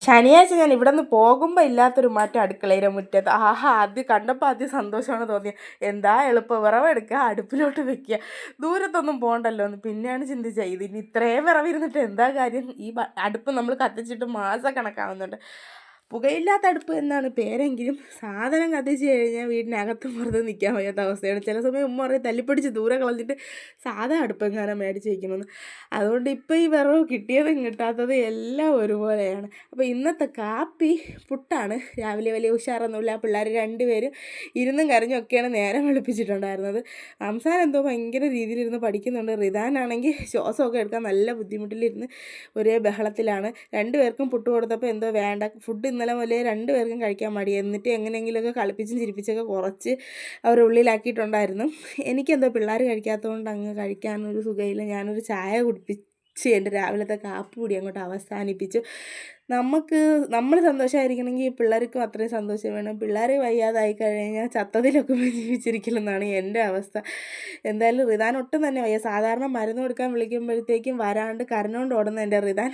ശനിയാഴ്ച ഞാൻ ഇവിടെ നിന്ന് പോകുമ്പോൾ ഇല്ലാത്തൊരു മാറ്റം അടുക്കളയിലെ മുറ്റത്ത്. ആഹാ, അത് കണ്ടപ്പോൾ ആദ്യം സന്തോഷമാണ് തോന്നിയത്. എന്താ എളുപ്പം, വിറവെടുക്കുക, അടുപ്പിലോട്ട് വെക്കുക, ദൂരത്തൊന്നും പോകണ്ടല്ലോ എന്ന്. പിന്നെയാണ് ചിന്തിച്ചത്, ഇതിന് ഇത്രയും വിറവിരുന്നിട്ട് എന്താ കാര്യം, ഈ അടുപ്പ് നമ്മൾ കത്തിച്ചിട്ട് മാസക്കണക്കാവുന്നുണ്ട്. പുകയില്ലാത്ത അടുപ്പ് എന്നാണ് പേരെങ്കിലും സാധനം കത്തിച്ച് കഴിഞ്ഞാൽ വീടിനകത്തും പുറത്ത് നിൽക്കാൻ വയ്യാത്ത അവസ്ഥയാണ്. ചില സമയം ഉമ്മ പറയും തല്ലിപ്പിടിച്ച് ദൂരെ കളഞ്ഞിട്ട് സാധാ അടുപ്പെങ്ങാനും മേടിച്ച് വയ്ക്കണമെന്ന്. അതുകൊണ്ട് ഇപ്പോൾ ഈ വിറവ് കിട്ടിയതും കിട്ടാത്തതും എല്ലാം ഒരുപോലെയാണ്. അപ്പോൾ ഇന്നത്തെ കാപ്പി പുട്ടാണ്. രാവിലെ വലിയ ഉഷാറൊന്നുമില്ല. പിള്ളേർ രണ്ടുപേരും ഇരുന്നും കരഞ്ഞൊക്കെയാണ് നേരം വെളുപ്പിച്ചിട്ടുണ്ടായിരുന്നത്. റംസാൻ എന്തോ ഭയങ്കര രീതിയിലിരുന്ന് പഠിക്കുന്നുണ്ട്. റിദാനാണെങ്കിൽ ശ്വാസമൊക്കെ എടുക്കാൻ നല്ല ബുദ്ധിമുട്ടിലിരുന്ന് ഒരേ ബഹളത്തിലാണ്. രണ്ടുപേർക്കും പുട്ട് കൊടുത്തപ്പോൾ എന്തോ വേണ്ട, ഫുഡ് ഇന്നലെ മുതലേ രണ്ടുപേർക്കും കഴിക്കാൻ മടി. എന്നിട്ട് എങ്ങനെയെങ്കിലുമൊക്കെ കളിപ്പിച്ചും ചിരിപ്പിച്ചൊക്കെ കുറച്ച് അവർ ഉള്ളിലാക്കിയിട്ടുണ്ടായിരുന്നു. എനിക്കെന്തോ പിള്ളേർ കഴിക്കാത്തതുകൊണ്ട് അങ്ങ് കഴിക്കാനൊരു സുഖമില്ല. ഞാനൊരു ചായ കുടിപ്പിച്ച് എൻ്റെ രാവിലത്തെ കാപ്പി കൂടി അങ്ങോട്ട് അവസാനിപ്പിച്ചു. നമ്മൾ സന്തോഷമായിരിക്കണമെങ്കിൽ പിള്ളേർക്കും അത്രയും സന്തോഷം വേണം. പിള്ളേർ വയ്യാതായി കഴിഞ്ഞാൽ ചത്തതിലൊക്കെ ജീവിച്ചിരിക്കലെന്നാണ് എൻ്റെ അവസ്ഥ. എന്തായാലും റിദാൻ ഒട്ടും തന്നെ വയ്യ. സാധാരണ മരുന്ന് കൊടുക്കാൻ വിളിക്കുമ്പോഴത്തേക്കും വരാണ്ട് കരഞ്ഞുകൊണ്ട് ഓടുന്ന എൻ്റെ റിദാൻ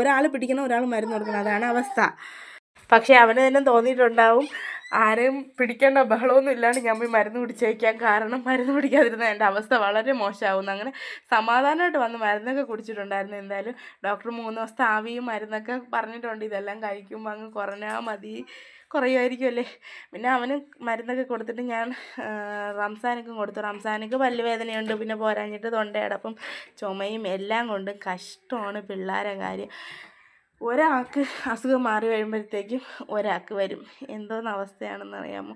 ഒരാൾ പിടിക്കണം, ഒരാൾ മരുന്ന് കൊടുക്കണം, അതാണ് അവസ്ഥ. പക്ഷേ അവന് തന്നെ തോന്നിയിട്ടുണ്ടാവും ആരെയും പിടിക്കേണ്ട ബഹളമൊന്നും ഇല്ലാണ്ട് ഞാൻ പോയി മരുന്ന് കുടിച്ചേക്കാം, കാരണം മരുന്ന് കുടിക്കാതിരുന്ന എൻ്റെ അവസ്ഥ വളരെ മോശമാവുന്നു. അങ്ങനെ സമാധാനമായിട്ട് വന്ന് മരുന്നൊക്കെ കുടിച്ചിട്ടുണ്ടായിരുന്നു. എന്തായാലും ഡോക്ടർ 3 ദിവസത്തെ ആവിയും മരുന്നൊക്കെ പറഞ്ഞിട്ടുണ്ട്. ഇതെല്ലാം കഴിക്കുമ്പോൾ അങ്ങ് കുറഞ്ഞാൽ മതി, കുറയുമായിരിക്കുമല്ലേ. പിന്നെ അവന് മരുന്നൊക്കെ കൊടുത്തിട്ട് ഞാൻ റംസാനൊക്കെ കൊടുത്തു. റംസാനൊക്കെ പല്ലുവേദനയുണ്ട്, പിന്നെ പോരാഞ്ഞിട്ട് തൊണ്ടയടപ്പും ചുമയും എല്ലാം കൊണ്ട് കഷ്ടമാണ് പിള്ളേരെ കാര്യം. ഒരാൾക്ക് അസുഖം മാറി വരുമ്പോഴത്തേക്കും ഒരാൾക്ക് വരും. എന്തോന്ന് അവസ്ഥയാണെന്ന് അറിയാമോ.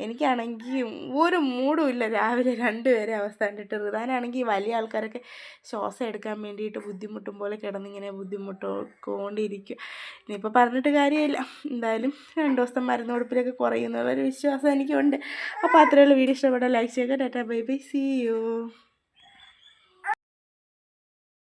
എനിക്കാണെങ്കിൽ ഒരു മൂടും ഇല്ല രാവിലെ രണ്ടുപേരെ അവസ്ഥ കണ്ടിട്ട്. റിദാനാണെങ്കിൽ വലിയ ആൾക്കാരൊക്കെ ശ്വാസം എടുക്കാൻ വേണ്ടിയിട്ട് ബുദ്ധിമുട്ടും പോലെ കിടന്നിങ്ങനെ ബുദ്ധിമുട്ടിക്കൊണ്ടിരിക്കും. ഇനിയിപ്പോൾ പറഞ്ഞിട്ട് കാര്യമില്ല. എന്തായാലും 2 ദിവസത്തെ മരുന്ന് കൊടുപ്പിലൊക്കെ കുറയുന്നുള്ളൊരു വിശ്വാസം എനിക്കുണ്ട്. അപ്പോൾ അത്രയുള്ള വീഡിയോ ഇഷ്ടപ്പെട്ടാൽ ലൈക്ക് ചെയ്യുക. Tata bye bye, see U.